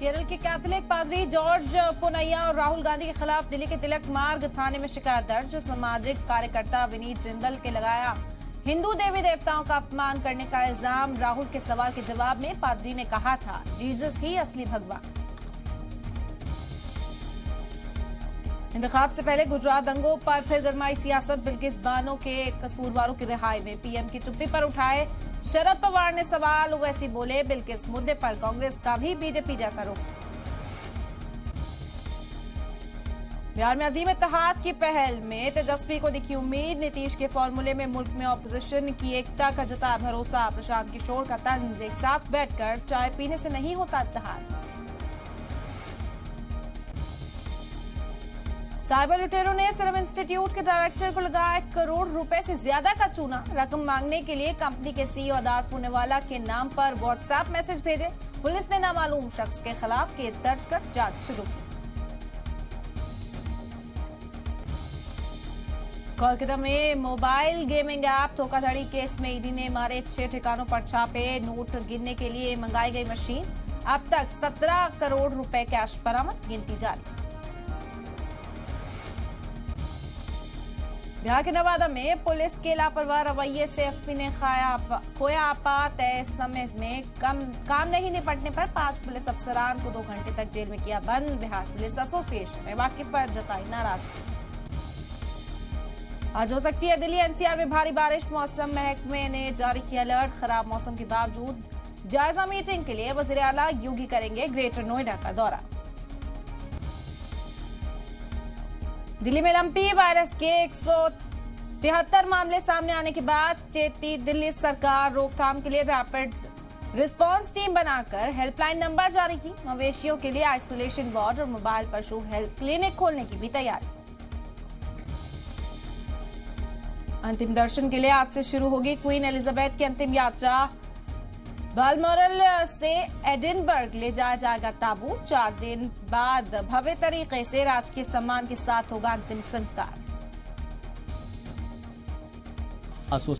केरल के कैथोलिक पादरी जॉर्ज पुनैया और राहुल गांधी के खिलाफ दिल्ली के तिलक मार्ग थाने में शिकायत दर्ज। सामाजिक कार्यकर्ता विनीत जिंदल के लगाया हिंदू देवी देवताओं का अपमान करने का इल्जाम। राहुल के सवाल के जवाब में पादरी ने कहा था, जीसस ही असली भगवान। इंतखाब से पहले गुजरात दंगों पर फिर गरमाई सियासत। बिल्किस बानो के कसूरवारों की रिहाई में पीएम की चुप्पी पर उठाए शरद पवार ने सवाल। ओवैसी बोले, बिल्किस मुद्दे पर कांग्रेस का भी बीजेपी जैसा रुख। बिहार में अजीम इत्तेहाद की पहल में तेजस्वी को दिखी उम्मीद। नीतीश के फॉर्मूले में मुल्क में ऑपोजिशन की एकता का जताया भरोसा। प्रशांत किशोर का तंज, एक साथ बैठकर चाय पीने से नहीं होता इत्तेहाद। साइबर लुटेरों ने सीरम इंस्टीट्यूट के डायरेक्टर को लगाया 1 करोड़ रुपए से ज्यादा का चूना। रकम मांगने के लिए कंपनी के सीईओ आधार पूनेवाला के नाम पर व्हाट्सएप मैसेज भेजे। पुलिस ने नामालूम शख्स के खिलाफ केस दर्ज कर जांच शुरू की। कोलकाता में मोबाइल गेमिंग ऐप धोखाधड़ी केस में ईडी ने मारे 6 ठिकानों पर छापे। नोट गिनने के लिए मंगाई गई मशीन। अब तक 17 करोड़ रुपए कैश बरामद, गिनती जारी। बिहार के नवादा में पुलिस के लापरवाह रवैये से एसपी ने खोया आपा। तय समय में काम नहीं निपटने पर 5 पुलिस अफसरान को 2 घंटे तक जेल में किया बंद। बिहार पुलिस एसोसिएशन ने वाकई पर जताई नाराजगी। आज हो सकती है दिल्ली एनसीआर में भारी बारिश। मौसम महकमे ने जारी किया अलर्ट। खराब मौसम के बावजूद जायजा मीटिंग के लिए वजीर आला योगी करेंगे ग्रेटर नोएडा का दौरा। दिल्ली में लंपी वायरस के 173 मामले सामने आने के बाद चेती दिल्ली सरकार रोकथाम के लिए रैपिड रिस्पांस टीम बनाकर हेल्पलाइन नंबर जारी की। मवेशियों के लिए आइसोलेशन वार्ड और मोबाइल पशु हेल्थ क्लिनिक खोलने की भी तैयारी। अंतिम दर्शन के लिए आज से शुरू होगी क्वीन एलिजाबेथ की अंतिम यात्रा। बालमोरल से एडिनबर्ग ले जाया जाएगा ताबूत। 4 दिन बाद भव्य तरीके से राजकीय सम्मान के साथ होगा अंतिम संस्कार।